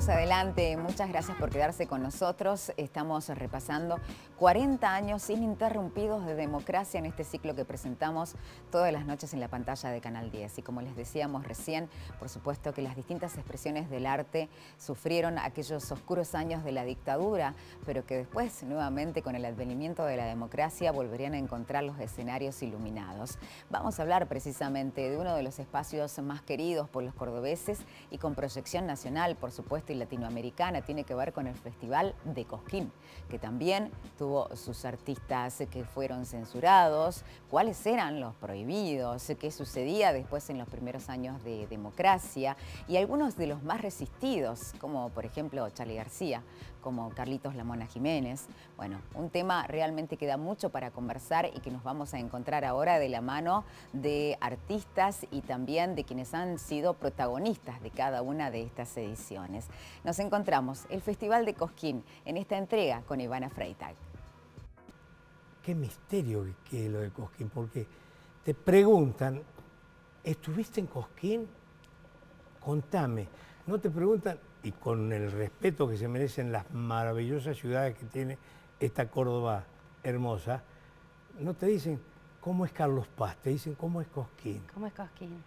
Seguimos adelante, muchas gracias por quedarse con nosotros. Estamos repasando 40 años ininterrumpidos de democracia en este ciclo que presentamos todas las noches en la pantalla de Canal 10. Y como les decíamos recién, por supuesto que las distintas expresiones del arte sufrieron aquellos oscuros años de la dictadura, pero que después, nuevamente, con el advenimiento de la democracia, volverían a encontrar los escenarios iluminados. Vamos a hablar precisamente de uno de los espacios más queridos por los cordobeses y con proyección nacional, por supuesto, y latinoamericana. Tiene que ver con el Festival de Cosquín, que también tuvo sus artistas que fueron censurados, cuáles eran los prohibidos, qué sucedía después en los primeros años de democracia, y algunos de los más resistidos, como por ejemplo Charly García, como Carlitos La Mona Jiménez. Bueno, un tema realmente que da mucho para conversar y que nos vamos a encontrar ahora de la mano de artistas y también de quienes han sido protagonistas de cada una de estas ediciones. Nos encontramos el Festival de Cosquín en esta entrega con Ivana Freitag. Qué misterio que es lo de Cosquín, porque te preguntan, ¿estuviste en Cosquín? Contame. No te preguntan, y con el respeto que se merecen las maravillosas ciudades que tiene esta Córdoba hermosa, no te dicen cómo es Carlos Paz, te dicen cómo es Cosquín. ¿Cómo es Cosquín?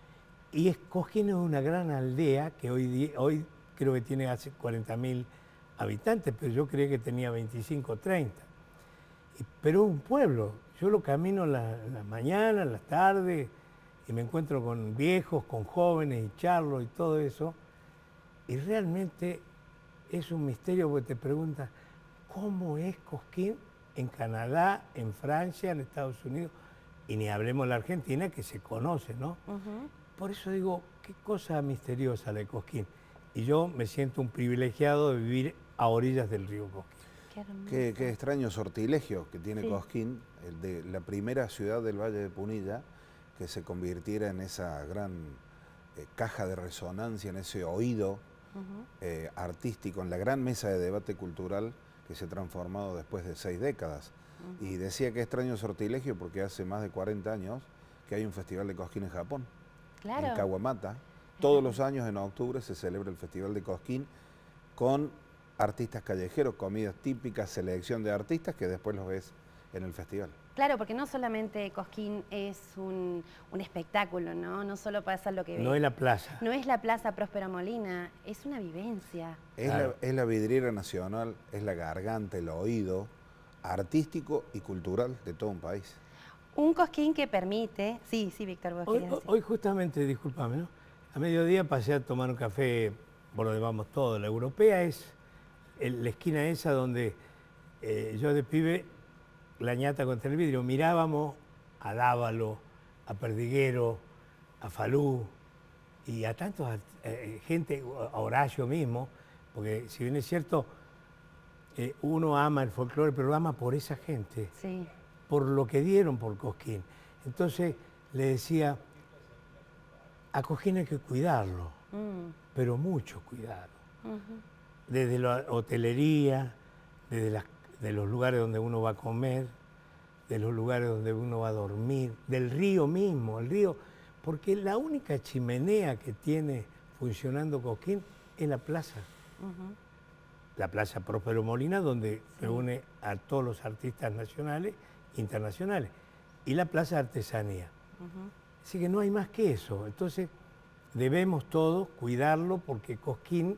Y Cosquín es una gran aldea que hoy creo que tiene hace 40.000 habitantes, pero yo creía que tenía 25 o 30. Pero es un pueblo. Yo lo camino en la mañana, en las tardes, y me encuentro con viejos, con jóvenes, y charlo y todo eso. Y realmente es un misterio porque te preguntas, ¿cómo es Cosquín en Canadá, en Francia, en Estados Unidos? Y ni hablemos de la Argentina, que se conoce, ¿no? Por eso digo, qué cosa misteriosa la de Cosquín. Y yo me siento un privilegiado de vivir a orillas del río Cosquín. Qué extraño sortilegio que tiene Cosquín, el de la primera ciudad del Valle de Punilla, que se convirtiera en esa gran caja de resonancia, en ese oído artístico, en la gran mesa de debate cultural que se ha transformado después de 6 décadas. Y decía que extraño sortilegio porque hace más de 40 años que hay un festival de Cosquín en Japón, en Kawamata. Todos los años en octubre se celebra el Festival de Cosquín con artistas callejeros, comidas típicas, selección de artistas que después los ves en el festival. Claro, porque no solamente Cosquín es un espectáculo, ¿no? No solo pasa lo que ves. No es la plaza. No es la Plaza Próspero Molina, es una vivencia. Es la vidriera nacional, es la garganta, el oído artístico y cultural de todo un país. Un Cosquín que permite... Sí, Víctor, vos querías decir. Hoy justamente, discúlpame, ¿no? A mediodía pasé a tomar un café por donde vamos todos. La Europea es la esquina esa donde yo de pibe, la ñata contra el vidrio, mirábamos a Dávalo, a Perdiguero, a Falú y a tantos gente, a Horacio mismo, porque si bien es cierto, uno ama el folclore, pero lo ama por esa gente, por lo que dieron por Cosquín. Entonces le decía, a Cosquín hay que cuidarlo, pero mucho cuidarlo. Desde la hotelería, de los lugares donde uno va a comer, de los lugares donde uno va a dormir, del río mismo, el río, porque la única chimenea que tiene funcionando Cosquín es la plaza. La Plaza Próspero Molina, donde reúne a todos los artistas nacionales e internacionales, y la Plaza de Artesanía. Así que no hay más que eso. Entonces debemos todos cuidarlo porque Cosquín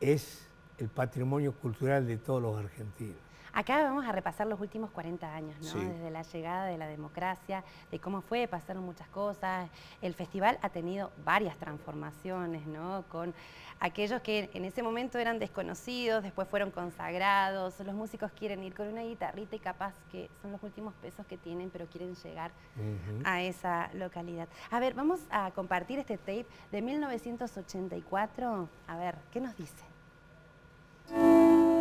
es el patrimonio cultural de todos los argentinos. Acá vamos a repasar los últimos 40 años, ¿no? Desde la llegada de la democracia, de cómo fue, pasaron muchas cosas. El festival ha tenido varias transformaciones, ¿no? Con aquellos que en ese momento eran desconocidos, después fueron consagrados. Los músicos quieren ir con una guitarrita y capaz que son los últimos pesos que tienen, pero quieren llegar a esa localidad. A ver, vamos a compartir este tape de 1984. A ver, ¿qué nos dice?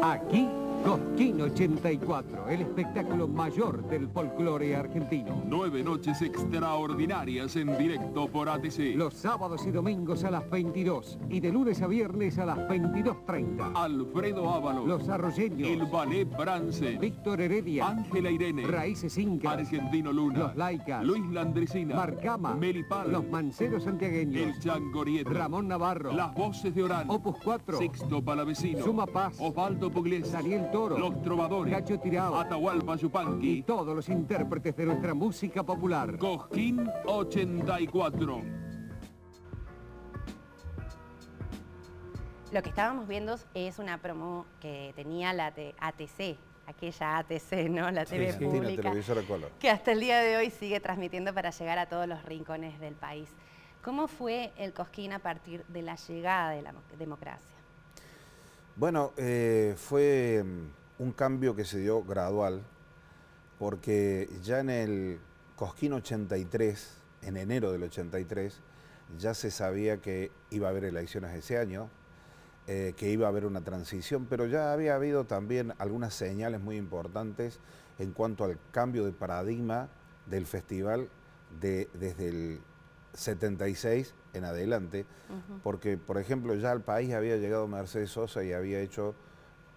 Aquí, Cosquín 84, el espectáculo mayor del folclore argentino. 9 noches extraordinarias en directo por ATC. Los sábados y domingos a las 22 y de lunes a viernes a las 22:30. Alfredo Ábalos, Los Arroyeños, el Ballet Brance, Víctor Heredia, Ángela Irene, Raíces Incas, Argentino Luna, Los Laicas, Luis Landresina, Marcama, Melipal, Los Manceros Santiagueños, el Changorieta, Ramón Navarro, Las Voces de Orán, Opus 4, Sixto Palavecino, Suma Paz, Osvaldo Pugliese, Daniel Toro, Los Trovadores, Cacho Tirao Atahualpa y Yupanqui, todos los intérpretes de nuestra música popular. Cosquín 84. Lo que estábamos viendo es una promo que tenía la ATC, aquella ATC, ¿no? La TV sí. pública, Argentina Televisora Color. que hasta el día de hoy sigue transmitiendo para llegar a todos los rincones del país. ¿Cómo fue el Cosquín a partir de la llegada de la democracia? Bueno, fue un cambio que se dio gradual, porque ya en el Cosquín 83, en enero del 83, ya se sabía que iba a haber elecciones ese año, que iba a haber una transición, pero ya había habido también algunas señales muy importantes en cuanto al cambio de paradigma del festival desde el 76 en adelante, porque, por ejemplo, ya al país había llegado Mercedes Sosa y había hecho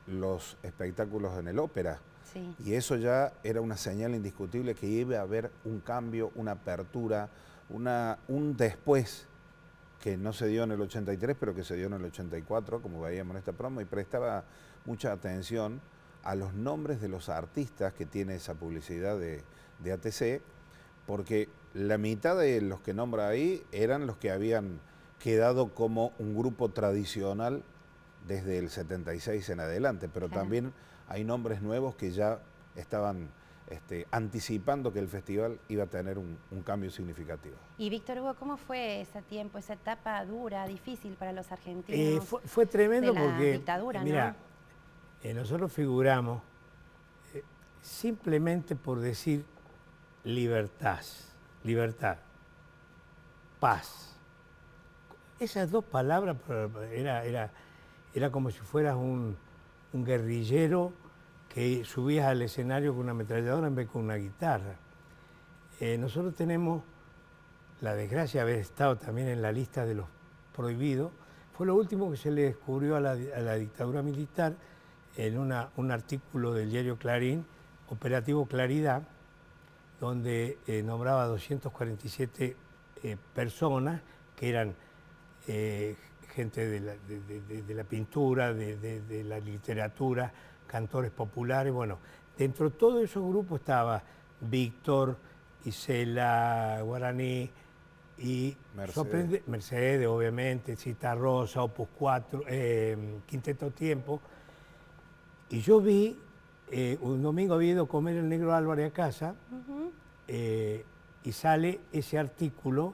los espectáculos en el ópera. Sí. Y eso ya era una señal indiscutible que iba a haber un cambio, una apertura, un después que no se dio en el 83, pero que se dio en el 84, como veíamos en esta promo, y prestaba mucha atención a los nombres de los artistas que tiene esa publicidad de ATC, porque la mitad de los que nombra ahí eran los que habían quedado como un grupo tradicional desde el 76 en adelante, pero también hay nombres nuevos que ya estaban anticipando que el festival iba a tener un cambio significativo. Y Víctor Hugo, ¿cómo fue ese tiempo, esa etapa dura, difícil para los argentinos? Fue tremendo de la porque, dictadura, mira, nosotros figuramos simplemente por decir libertad, paz. Esas dos palabras era como si fueras un guerrillero que subías al escenario con una ametralladora en vez de con una guitarra. Nosotros tenemos la desgracia de haber estado también en la lista de los prohibidos. Fue lo último que se le descubrió a la dictadura militar en un artículo del diario Clarín, Operativo Claridad, donde nombraba 247 personas que eran gente de la pintura, de la literatura, cantores populares. Bueno, dentro de todos esos grupos estaba Víctor, Isela, Guaraní y Mercedes, obviamente, Cita Rosa, Opus 4, Quinteto Tiempo. Y yo vi, un domingo había ido a comer el Negro Álvarez a casa, y sale ese artículo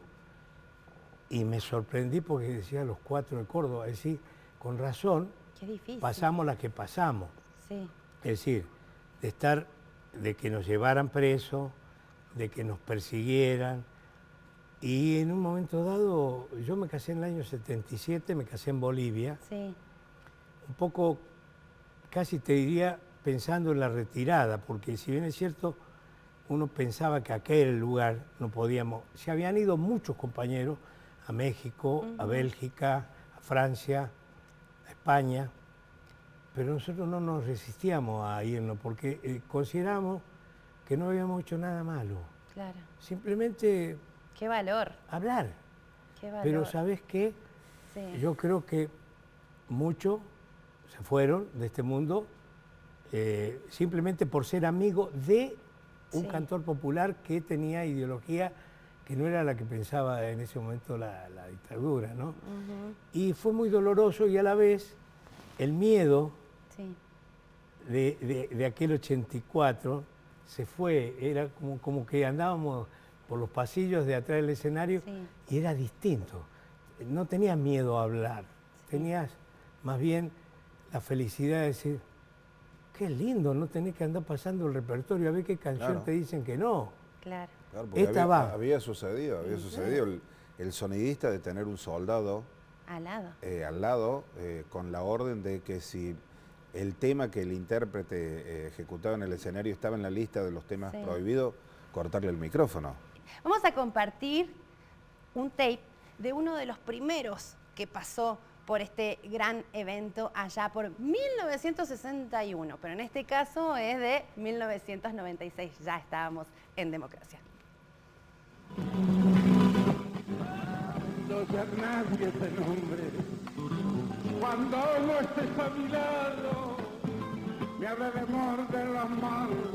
y me sorprendí porque decía los 4 de Córdoba. Es decir, con razón, qué difícil. pasamos la que pasamos. Sí. Es decir, de que nos llevaran presos, de que nos persiguieran. Y en un momento dado, yo me casé en el año 77, me casé en Bolivia. Sí. Un poco, casi te diría, pensando en la retirada, porque si bien es cierto, uno pensaba que aquel era el lugar, no podíamos. Se habían ido muchos compañeros a México, a Bélgica, a Francia, a España, pero nosotros no nos resistíamos a irnos porque consideramos que no habíamos hecho nada malo. Claro. Simplemente Qué valor. hablar. Qué valor. Pero ¿sabes qué? Sí. Yo creo que muchos se fueron de este mundo simplemente por ser amigo de un cantor popular que tenía ideología que no era la que pensaba en ese momento la dictadura, ¿no? Y fue muy doloroso y a la vez el miedo de aquel 84 se fue, era como que andábamos por los pasillos de atrás del escenario y era distinto. No tenías miedo a hablar, tenías más bien la felicidad de decir, qué lindo, no tenés que andar pasando el repertorio a ver qué canción te dicen que no. Claro. Claro, porque Esta va. había sucedido el sonidista de tener un soldado al lado, al lado con la orden de que si el tema que el intérprete ejecutaba en el escenario estaba en la lista de los temas prohibidos, cortarle el micrófono. Vamos a compartir un tape de uno de los primeros que pasó por este gran evento allá por 1961, pero en este caso es de 1996, ya estábamos en democracia. No ya nadie te nombre, cuando no estés a mi lado, me habré de morder las manos,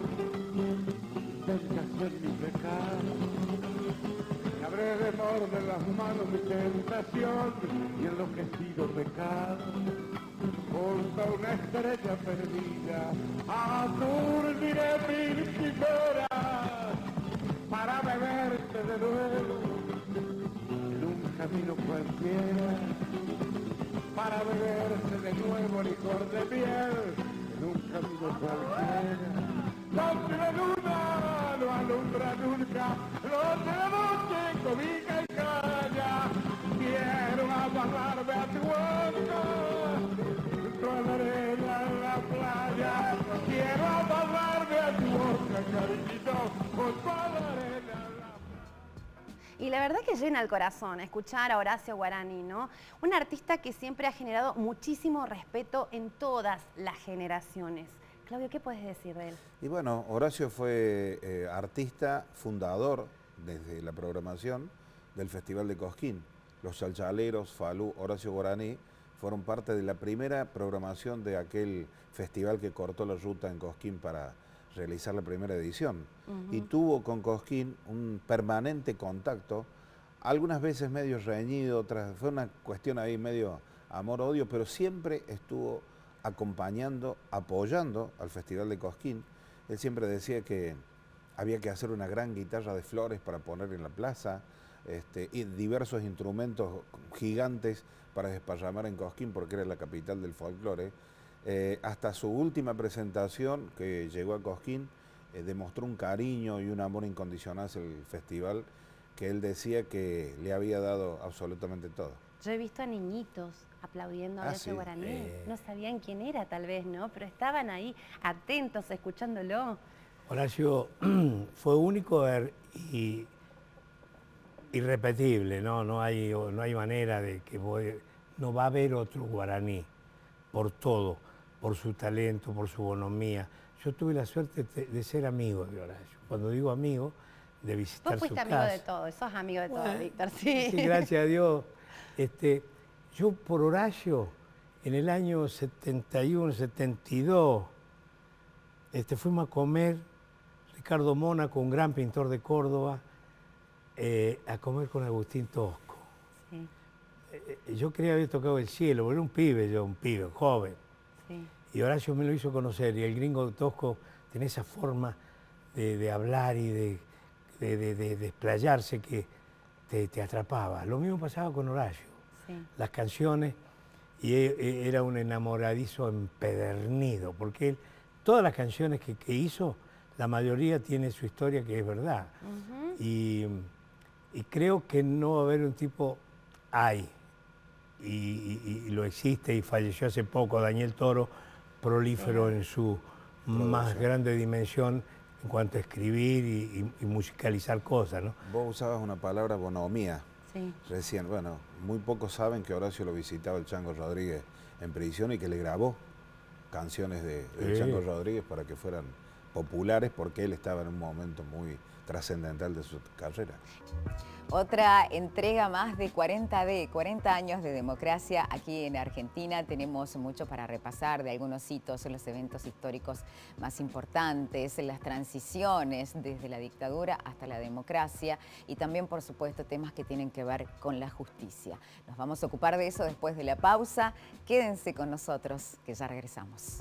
tentación mi pecado, me habré de morder las manos mi tentación y enloquecido pecado, junto a una estrella perdida, aturdiré mil quimeras para beberte de nuevo. Camino cualquiera para beberse de nuevo licor de miel en un camino cualquiera donde la luna no alumbra nunca, donde la noche cobija y calla. Quiero amarrarme a tu boca junto a la arena en la playa, quiero amarrarme a tu boca, cariñito, junto a la arena. Y la verdad que llena el corazón escuchar a Horacio Guarany, ¿no? Un artista que siempre ha generado muchísimo respeto en todas las generaciones. Claudio, ¿qué puedes decir de él? Y bueno, Horacio fue artista fundador desde la programación del Festival de Cosquín. Los Chalchaleros, Falú, Horacio Guarany fueron parte de la primera programación de aquel festival que cortó la ruta en Cosquín para realizar la primera edición. Y tuvo con Cosquín un permanente contacto, algunas veces medio reñido, fue una cuestión ahí medio amor-odio, pero siempre estuvo acompañando, apoyando al Festival de Cosquín. Él siempre decía que había que hacer una gran guitarra de flores para poner en la plaza, y diversos instrumentos gigantes para desparramar en Cosquín, porque era la capital del folclore. Hasta su última presentación, que llegó a Cosquín, demostró un cariño y un amor incondicional hacia el festival, que él decía que le había dado absolutamente todo. Yo he visto a niñitos aplaudiendo a Horacio Guarany. No sabían quién era tal vez, ¿no? Pero estaban ahí atentos, escuchándolo. Horacio fue único y irrepetible, ¿no? No hay manera de que no va a haber otro Guarany, por todo, por su talento, por su bonomía. Yo tuve la suerte de ser amigo de Horacio. Cuando digo amigo, de visitar su casa. Vos fuiste amigo de todo, sos amigo de todo, Víctor, sí. Sí, gracias a Dios. Yo por Horacio, en el año 71, 72, fuimos a comer, Ricardo Mónaco, un gran pintor de Córdoba, a comer con Agustín Tosco. Sí. Yo quería haber tocado el cielo, porque era un pibe, joven. Sí. Y Horacio me lo hizo conocer, y el gringo Tosco tenía esa forma de hablar y de desplayarse que te atrapaba. Lo mismo pasaba con Horacio. Sí. Las canciones, y era un enamoradizo empedernido, porque él, todas las canciones que hizo, la mayoría tiene su historia que es verdad. Y creo que no va a haber un tipo, y lo existe, y falleció hace poco Daniel Toro, prolífero en su más grande dimensión en cuanto a escribir y musicalizar cosas, ¿no? Vos usabas una palabra, bonomía, recién. Bueno, muy pocos saben que Horacio lo visitaba el Chango Rodríguez en prisión y que le grabó canciones del Chango Rodríguez para que fueran populares, porque él estaba en un momento muy trascendental de su carrera. Otra entrega más de 40 años de democracia aquí en Argentina. Tenemos mucho para repasar de algunos hitos, los eventos históricos más importantes, las transiciones desde la dictadura hasta la democracia y también, por supuesto, temas que tienen que ver con la justicia. Nos vamos a ocupar de eso después de la pausa. Quédense con nosotros, que ya regresamos.